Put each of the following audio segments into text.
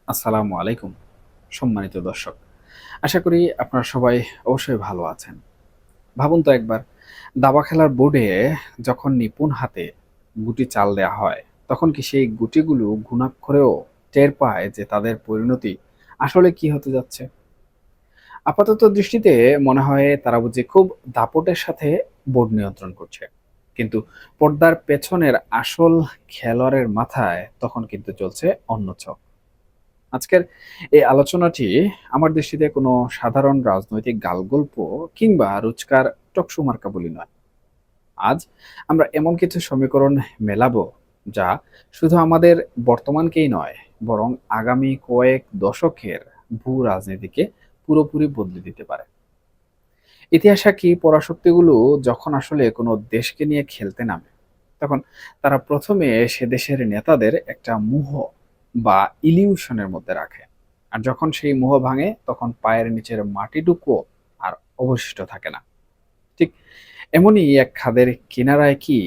আসসালামু আলাইকুম সম্মানিত দর্শক। আশা করি আপনারা সবাই অবশ্যই ভালো আছেন। ভাবুন তো একবার, দাবা খেলার বোর্ডে যখন নিপুণ হাতে গুটি চাল দেয়া হয়, তখন কি সেই গুটিগুলো ঘুণাক্ষরেও টের পায় যে তাদের পরিণতি আসলে কি হতে যাচ্ছে? আপাতত দৃষ্টিতে মনে হয় তারা বুঝি খুব দাপটের সাথে বোর্ড নিয়ন্ত্রণ করছে। কিন্তু পর্দার পেছনের আসল খেলোয়াড়ের মাথায় তখন কিন্তু চলছে অন্য ছক। আজকের এই আলোচনাটি আমার দৃষ্টিতে কোনো সাধারণ রাজনৈতিক গালগল্প কিংবা রোজকার টকশো মার্কা বলি নয়। আজ আমরা এমন কিছু সমীকরণ মেলাবো যা শুধু আমাদের বর্তমানকেই নয়, বরং আগামী কয়েক দশকের ভূ রাজনীতিকে পুরোপুরি বদলে দিতে পারে। ইতিহাসে কি পরাশক্তিগুলো যখন আসলে কোনো দেশকে নিয়ে খেলতে নামে, তখন তারা প্রথমে সে দেশের নেতাদের একটা মোহ বা ইলিউশনের মধ্যে রাখে। আর যখন সেই মোহ ভাঙে, তখন পায়ের নিচের মাটিটুকু আর অবশিষ্ট থাকে না। ঠিক এমনই এক খাদের কিনারায় কি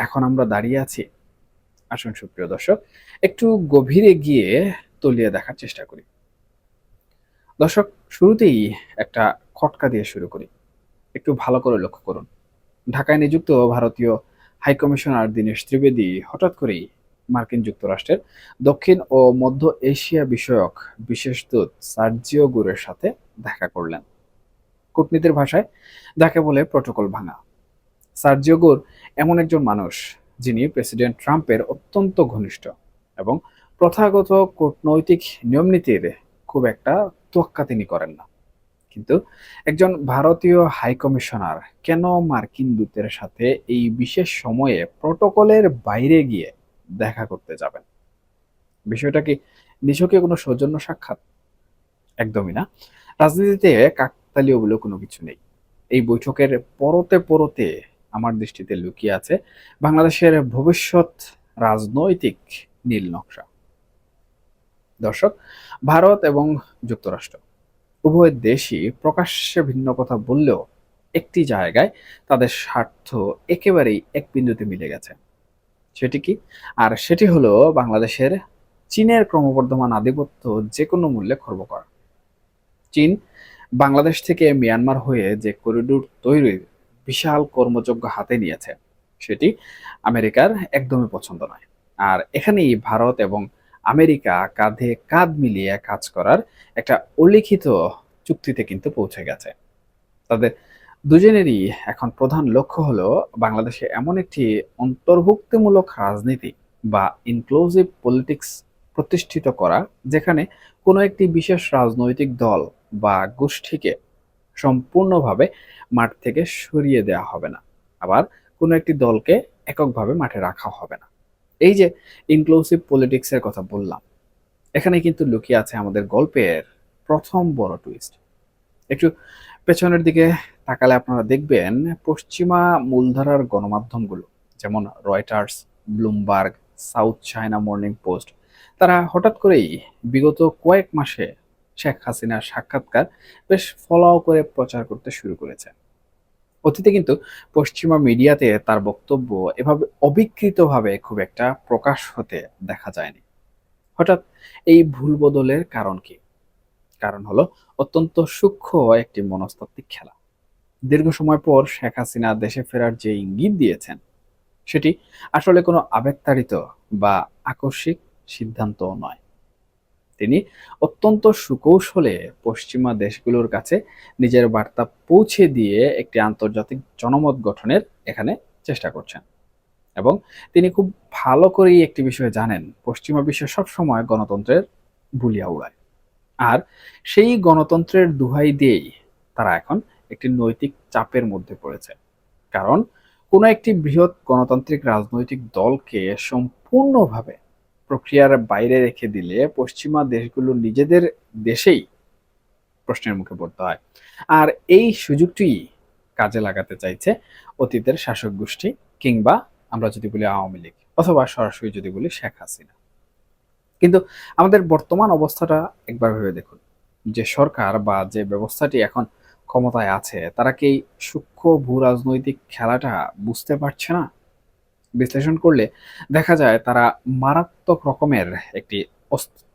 এখন আমরা দাঁড়িয়ে আছি? আসুন সুপ্রিয় দর্শক, একটু গভীরে গিয়ে তলিয়ে দেখার চেষ্টা করি। দর্শক, শুরুতেই একটা খটকা দিয়ে শুরু করি। একটু ভালো করে লক্ষ্য করুন। ঢাকায় নিযুক্ত ভারতীয় হাইকমিশনার দীনেশ ত্রিবেদী হঠাৎ করেই মার্কিন যুক্তরাষ্ট্রের দক্ষিণ ও মধ্য এশিয়া বিষয়ক বিশেষ দূত সার্জিও গুরের সাথে দেখা করলেন। কূটনীতির ভাষায় যাকে বলে প্রটোকল ভাঙা। সার্জিও গুর এমন একজন মানুষ যিনি প্রেসিডেন্ট ট্রাম্পের অত্যন্ত ঘনিষ্ঠ এবং প্রথাগত কূটনৈতিক নিয়মনীতির খুব একটা তোয়াক্কা তিনি করেন না। কিন্তু একজন ভারতীয় হাইকমিশনার কেন মার্কিন দূতের সাথে এই বিশেষ সময়ে প্রটোকলের বাইরে গিয়ে দেখা করতে যাবেন? বিষয়টা কি নিছকে কোনো সৌজন্য সাক্ষাৎ? একদমই না। রাজনীতিতে কাকতালীয় বলে কোনো কিছু নেই। এই বৈঠকের পরতে পরতে আমার দৃষ্টিতে লুকিয়ে আছে বাংলাদেশের ভবিষ্যৎ রাজনৈতিক নীল নকশা। দর্শক, ভারত এবং যুক্তরাষ্ট্র উভয় দেশই প্রকাশ্যে ভিন্ন কথা বললেও একটি জায়গায় তাদের স্বার্থ একেবারেই এক বিন্দুতে মিলে গেছে। সেটি কি? আর সেটি হলো বাংলাদেশের চীনের ক্রমবর্ধমান আধিপত্য যে কোনো মূল্যে খর্ব করা। চীন বাংলাদেশ থেকে মিয়ানমার হয়ে যে করিডোর তৈরির বিশাল কর্মযজ্ঞ হাতে নিয়েছে, সেটি আমেরিকার একদমই পছন্দ নয়। আর এখানেই ভারত এবং আমেরিকা কাঁধে কাঁধ মিলিয়ে কাজ করার একটা উল্লিখিত চুক্তিতে কিন্তু পৌঁছে গেছে। তাদের দুজনেরই এখন প্রধান লক্ষ্য হলো বাংলাদেশে এমন একটি অন্তর্ভুক্তিমূলক রাজনীতি বা ইনক্লুসিভ পলিটিক্স প্রতিষ্ঠিত করা, যেখানে কোনো একটি বিশেষ রাজনৈতিক দল বা গোষ্ঠীকে সম্পূর্ণভাবে মাঠ থেকে সরিয়ে দেওয়া হবে না, আবার কোনো একটি দলকে এককভাবে মাঠে রাখা হবে না। এই যে ইনক্লুসিভ পলিটিক্সের কথা বললাম, এখানে কিন্তু লুকিয়ে আছে আমাদের গল্পের প্রথম বড় টুইস্ট। একটু পেছনের দিকে তাকালে আপনারা দেখবেন পশ্চিমা মূলধারার গণমাধ্যমগুলো, যেমন Reuters, Bloomberg, south China morning post, তারা হঠাৎ করেই বিগত কয়েক মাসে শেখ হাসিনার সাক্ষাৎকার বেশ ফলাও করে প্রচার করতে শুরু করেছে। অতীতে কিন্তু পশ্চিমা মিডিয়াতে তার বক্তব্য এভাবে অবিকৃতভাবে খুব একটা প্রকাশ হতে দেখা যায়নি। হঠাৎ এই ভুল বদলের কারণ কি? কারণ হলো অত্যন্ত সূক্ষ্ম একটি মনস্তাত্ত্বিক খেলা। দীর্ঘ সময় পর শেখ হাসিনা দেশে ফেরার যে ইঙ্গিত দিয়েছেন, সেটি আসলে কোনো আবেগতাড়িত বা আকস্মিক সিদ্ধান্ত নয়। তিনি অত্যন্ত সুকৌশলে পশ্চিমা দেশগুলোর কাছে নিজের বার্তা পৌঁছে দিয়ে একটি আন্তর্জাতিক জনমত গঠনের এখানে চেষ্টা করছেন। এবং তিনি খুব ভালো করেই একটি বিষয় জানেন, পশ্চিমা বিশ্ব সবসময় গণতন্ত্রের বুলিয়া উড়ায়। আর সেই গণতন্ত্রের দোহাই দিয়েই তারা এখন একটি নৈতিক চাপের মধ্যে পড়েছে। কারণ কোনো একটি বৃহৎ গণতান্ত্রিক রাজনৈতিক দলকে সম্পূর্ণভাবে প্রক্রিয়ার বাইরে রেখে দিলে পশ্চিমা দেশগুলো নিজেদের দেশেই প্রশ্নের মুখে পড়তে হয়। আর এই সুযোগটি কাজে লাগাতে চাইছে অতীতের শাসক গোষ্ঠী, কিংবা আমরা যদি বলি আওয়ামী লীগ, অথবা সরাসরি যদি বলি শেখ হাসিনা। কিন্তু আমাদের বর্তমান অবস্থাটা একবার ভেবে দেখুন, যে সরকার বা যে ব্যবস্থাটি এখন ক্ষমতায় আছে, তারা কি এই সূক্ষ্ম ভূ রাজনৈতিক খেলাটা বুঝতে পারছে না? বিশ্লেষণ করলে দেখা যায় তারা মারাত্মক রকমের একটি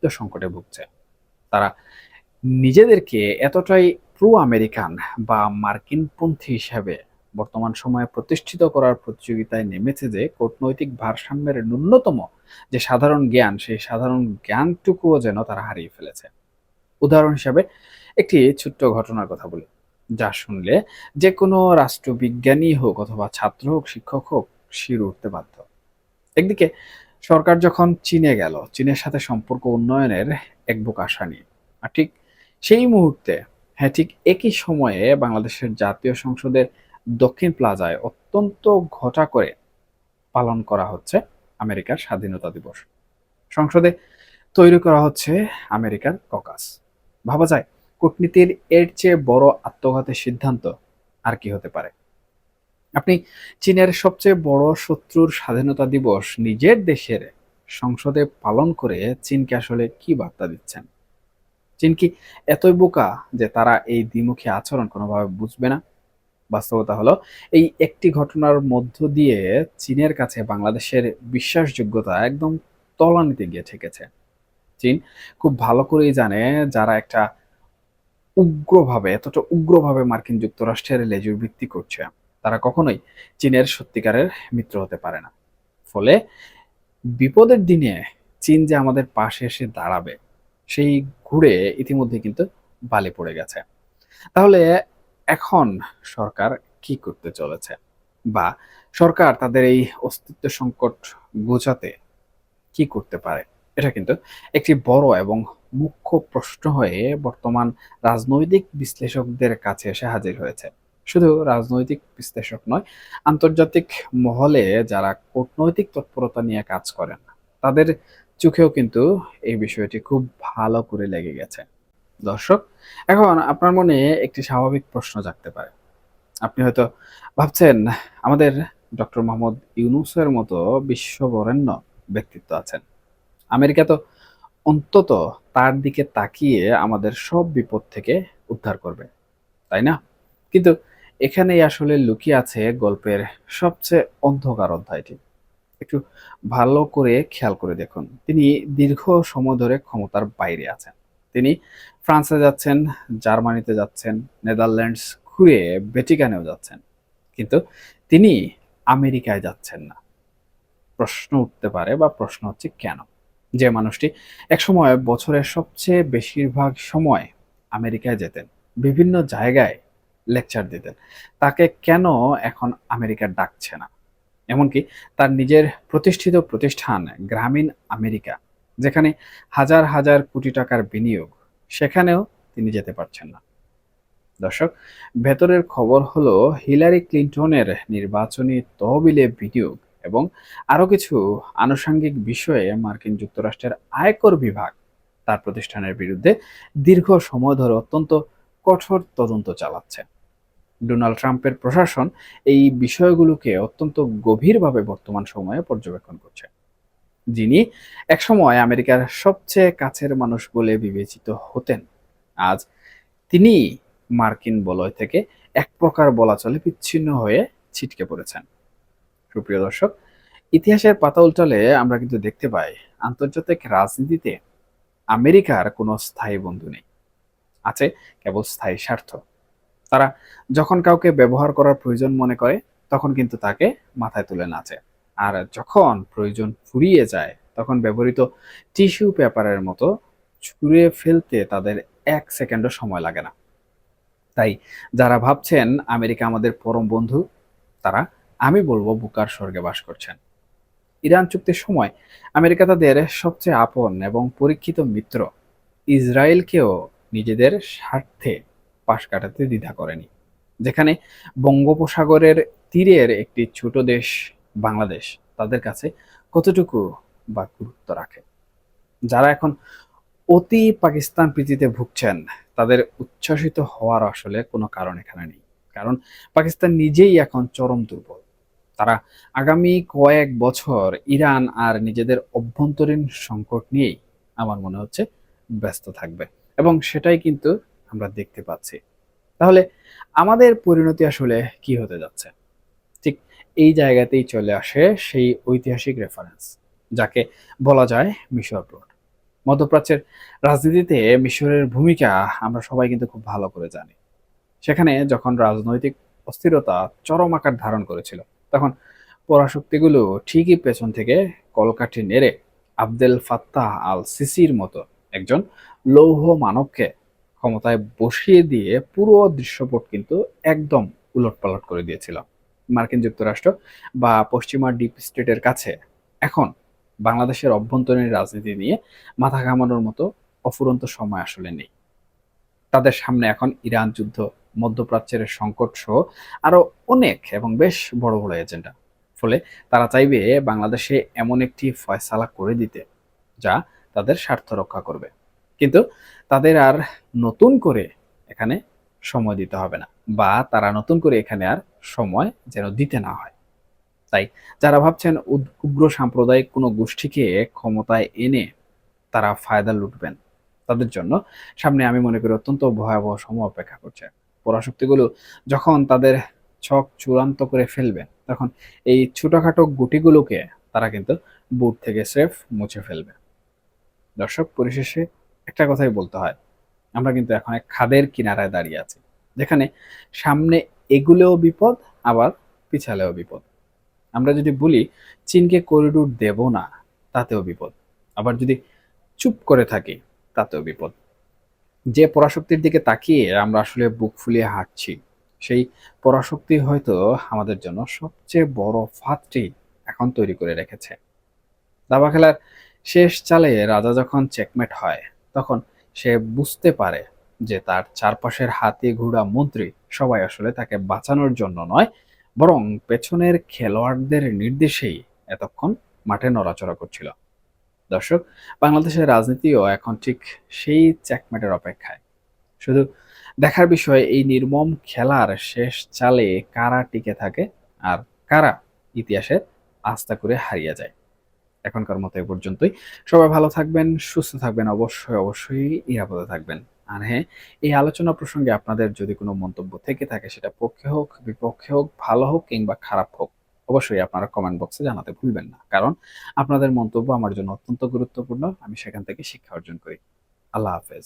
অস্তিত্ব সংকটে ভুগছে। তারা নিজেদেরকে এতটাই প্রো আমেরিকান বা মার্কিনপন্থী হিসাবে বর্তমান সময়ে প্রতিষ্ঠিত করার প্রতিযোগিতায় নেমেছে যে কূটনৈতিক ভারসাম্যের ন্যূনতম যে সাধারণ জ্ঞান, সেই সাধারণ জ্ঞানটুকুও যেন তারা হারিয়ে ফেলেছে। উদাহরণ হিসাবে একটি ছোট্ট ঘটনার কথা বলি, যা শুনলে যে কোনো রাষ্ট্রবিজ্ঞানী হোক অথবা ছাত্র হোক, শিক্ষক হোক, শির উঠতে বাধ্য। একদিকে সরকার যখন চীনে গেল, চীনের সাথে সম্পর্ক উন্নয়নের এক বুক আশা নিয়ে, আর ঠিক সেই মুহূর্তে, হ্যাঁ ঠিক একই সময়ে বাংলাদেশের জাতীয় সংসদের দক্ষিণ প্লাজায় অত্যন্ত ঘটা করে পালন করা হচ্ছে আমেরিকার স্বাধীনতা দিবস। সংসদে তৈরি করা হচ্ছে আমেরিকার ককাস। ভাবা যায় কূটনীতির এর চেয়ে বড় আত্মঘাতী সিদ্ধান্ত আর কি হতে পারে? আপনি চীনের সবচেয়ে বড় শত্রুর স্বাধীনতা দিবস নিজের দেশের সংসদে পালন করে চীনকে আসলে কি বার্তা দিচ্ছেন? চীন কি এতই বোকা যে তারা এই দ্বিমুখী আচরণ কোনোভাবে বুঝবে না? বাস্তবতা হলো, এই একটি ঘটনার মধ্য দিয়ে চীনের কাছে বাংলাদেশের বিশ্বাসযোগ্যতা একদম তলানিতে গিয়ে ঠেকেছে। চীন খুব ভালো করেই জানে, যারা এতটা উগ্রভাবে মার্কিন যুক্তরাষ্ট্রের লেজুর ভিত্তি করছে, তারা কখনোই চীনের সত্যিকারের মিত্র হতে পারে না। ফলে বিপদের দিনে চীন যে আমাদের পাশে এসে দাঁড়াবে, সেই ঘুরে ইতিমধ্যে কিন্তু বালি পড়ে গেছে। তাহলে এখন সরকার কি করতে চলেছে, বা সরকার তাদের এই অস্তিত্ব সংকট ঘোচাতে কি করতে পারে? এটা কিন্তু একটি বড় এবং মুখ্য প্রশ্ন হয়ে বর্তমান রাজনৈতিক বিশ্লেষকদের কাছে এসে হাজির হয়েছে। শুধু রাজনৈতিক বিশ্লেষক নয়, আন্তর্জাতিক মহলে যারা কূটনৈতিক তৎপরতা নিয়ে কাজ করেন, তাদের চোখেও কিন্তু এই বিষয়টি খুব ভালো করে লেগে গেছে। দর্শক, এখন আপনার মনে একটি স্বাভাবিক প্রশ্ন জাগতে পারে। আপনি হয়তো ভাবছেন, আমাদের ডক্টর মোহাম্মদ ইউনূসের মতো বিশ্ববরেণ্য ব্যক্তিত্ব আছেন, আমেরিকা তো অন্তত তার দিকে তাকিয়ে আমাদের সব বিপদ থেকে উদ্ধার করবে, তাই না? কিন্তু এখানেই আসলে লুকিয়ে আছে গল্পের সবচেয়ে অন্ধকার অধ্যায়টি। একটু ভালো করে খেয়াল করে দেখুন, তিনি দীর্ঘ সময় ধরে ক্ষমতার বাইরে আছেন। তিনি ফ্রান্সে যাচ্ছেন, জার্মানিতে যাচ্ছেন, নেদারল্যান্ডস ঘুরে ভ্যাটিকানেও যাচ্ছেন, কিন্তু তিনি আমেরিকায় যাচ্ছেন না। প্রশ্ন উঠতে পারে, বা প্রশ্ন হচ্ছে কেন? যে মানুষটি একসময় বছরের সবচেয়ে বেশিরভাগ সময় আমেরিকায় যেতেন, বিভিন্ন জায়গায় লেকচার দিতেন, তাকে কেন এখন আমেরিকা ডাকছে না? এমনকি তার নিজের প্রতিষ্ঠিত প্রতিষ্ঠান গ্রামীণ আমেরিকা, যেখানে হাজার হাজার কোটি টাকার বিনিয়োগ, সেখানেও তিনি যেতে পারছেন না। দর্শক, ভেতরের খবর হলো, হিলারি ক্লিন্টনের নির্বাচনী তহবিলে বিনিয়োগ এবং আরো কিছু আনুষঙ্গিক বিষয়ে মার্কিন যুক্তরাষ্ট্রের আয়কর বিভাগ তার প্রতিষ্ঠানের বিরুদ্ধে দীর্ঘ সময় ধরে অত্যন্ত কঠোর তদন্ত চালাচ্ছে। ডোনাল্ড ট্রাম্পের প্রশাসন এই বিষয়গুলোকে অত্যন্ত গভীরভাবে বর্তমান সময়ে পর্যবেক্ষণ করছে। যিনি একসময় আমেরিকার সবচেয়ে কাছের মানুষ বলে বিবেচিত হতেন, আজ তিনি মার্কিন বলয় থেকে এক প্রকার বলা চলে বিচ্ছিন্ন হয়ে ছিটকে পড়েছেন। সুপ্রিয় দর্শক, ইতিহাসের পাতা উল্টালে আমরা কিন্তু দেখতে পাই, আন্তর্জাতিক রাজনীতিতে আমেরিকার কোনো স্থায়ী বন্ধু নেই, আছে কেবল স্থায়ী স্বার্থ। তারা যখন কাউকে ব্যবহার করার প্রয়োজন মনে করে, তখন কিন্তু তাকে মাথায় তুলে নাচে, আর যখন প্রয়োজন ফুরিয়ে যায়, তখন ব্যবহৃত টিস্যু পেপারের মতো ছুঁড়ে ফেলতে তাদের 1 সেকেন্ডও সময় লাগে না। তাই যারা ভাবছেন আমেরিকা আমাদের পরম বন্ধু, তারা, আমি বলবো, বুকার স্বর্গে বাস করছেন। ইরান চুক্তির সময় আমেরিকা তাদের সবচেয়ে আপন এবং পরীক্ষিত মিত্র ইসরায়েলকেও নিজেদের স্বার্থে পাশ কাটাতে দ্বিধা করেনি। যেখানে বঙ্গোপসাগরের তীরের একটি ছোট দেশ বাংলাদেশ তাদের কাছে কতটুকু বা গুরুত্ব রাখে। যারা এখন অতি পাকিস্তান প্রীতিতে ভুগছেন, তাদের উচ্ছ্বসিত হওয়ার আসলে কোনো কারণ এখানে নেই, কারণ পাকিস্তান নিজেই এখন চরম দুর্বল। তারা আগামী কয়েক বছর ইরান আর নিজেদের অভ্যন্তরীণ সংকট নিয়েই আমার মনে হচ্ছে ব্যস্ত থাকবে, এবং সেটাই কিন্তু আমরা দেখতে পাচ্ছি। তাহলে আমাদের পরিণতি আসলে কি হতে যাচ্ছে? ঠিক এই জায়গাতেই চলে আসে সেই ঐতিহাসিক রেফারেন্স, যাকে বলা যায় মিশর রোড। মধ্যপ্রাচ্যের রাজনীতিতে মিশরের ভূমিকা আমরা সবাই কিন্তু খুব ভালো করে জানি। সেখানে যখন রাজনৈতিক অস্থিরতা চরম আকার ধারণ করেছিল, তখন পরাশক্তিগুলো ঠিকই পেছন থেকে কলকাঠি নেড়ে আবদেল ফাত্তাহ আল সিসির মতো একজন লৌহ মানবকে ক্ষমতায় বসিয়ে দিয়ে পুরো দৃশ্যপট কিন্তু একদম উলটপালট করে দিয়েছিল। মার্কিন যুক্তরাষ্ট্র বা পশ্চিমা ডিপ স্টেটের কাছে এখন বাংলাদেশের অভ্যন্তরীণ রাজনীতি নিয়ে মাথা ঘামানোর মতো অফুরন্ত সময় আসলে নেই। তাদের সামনে এখন ইরান যুদ্ধ, মধ্যপ্রাচ্যের সংকট সহ আরো অনেক এবং বেশ বড় বড় এজেন্ডা। ফলে তারা চাইবে বাংলাদেশে এমন একটি ফয়সালা করে দিতে যা তাদের স্বার্থ রক্ষা করবে। কিন্তু তাদের আর নতুন করে এখানে সময় দিতে হবে না, বা তারা নতুন করে এখানে আর সময় যেন দিতে না হয়। তাই যারা ভাবছেন উগ্র সাম্প্রদায়িক কোনো গোষ্ঠীকে ক্ষমতায় এনে তারা ফায়দা লুটবেন, তাদের জন্য সামনে আমি মনে করি অত্যন্ত ভয়াবহ সময় অপেক্ষা করছে। পরাশক্তিগুলো যখন তাদের ছক চূড়ান্ত করে ফেলবে, তখন এই ছোটখাটো গুটিগুলোকে তারা কিন্তু বুট থেকে স্রেফ মুছে ফেলবে। দর্শক, পরিশেষে একটা কথাই বলতে হয়, আমরা কিন্তু এখন এক খাদের কিনারায় দাঁড়িয়ে আছি, যেখানে সামনে এগুলেও বিপদ, আবার পিছালেও বিপদ। আমরা যদি বলি চীনকে করিডোর দেব না, তাতেও বিপদ। আবার যদি চুপ করে থাকি, তাতেও বিপদ। যে পরাশক্তির দিকে তাকিয়ে আমরা আসলে বুক ফুলিয়ে হাঁটছি, সেই পরাশক্তি হয়তো আমাদের জন্য সবচেয়ে বড় ফাঁদটি এখন তৈরি করে রেখেছে। দাবা খেলার শেষ চালে রাজা যখন চেকমেট হয়, তখন সে বুঝতে পারে যে তার চারপাশের হাতি ঘোড়া মন্ত্রী সবাই আসলে তাকে বাঁচানোর জন্য নয়, বরং পেছনের খেলোয়াড়দের নির্দেশেই এতক্ষণ মাঠে নড়াচড়া করছিল। দর্শক, বাংলাদেশের রাজনীতিও এখন ঠিক সেই চেকমেটের অপেক্ষায়। শুধু দেখার বিষয় এই নির্মম খেলার শেষ চালে কারা টিকে থাকে আর কারা ইতিহাসে আস্থা করে হারিয়ে যায়। এখনকার মতো এ পর্যন্তই। সবাই ভালো থাকবেন, সুস্থ থাকবেন, অবশ্যই অবশ্যই নিরাপদে থাকবেন। আর হ্যাঁ, এই আলোচনা প্রসঙ্গে আপনাদের যদি কোনো মন্তব্য থেকে থাকে, সেটা পক্ষে হোক, বিপক্ষে হোক, ভালো হোক কিংবা খারাপ হোক, অবশ্যই আপনারা কমেন্ট বক্সে জানাতে ভুলবেন না। কারণ আপনাদের মন্তব্য আমার জন্য অত্যন্ত গুরুত্বপূর্ণ। আমি সেখান থেকে শিক্ষা অর্জন করি। আল্লাহ হাফেজ।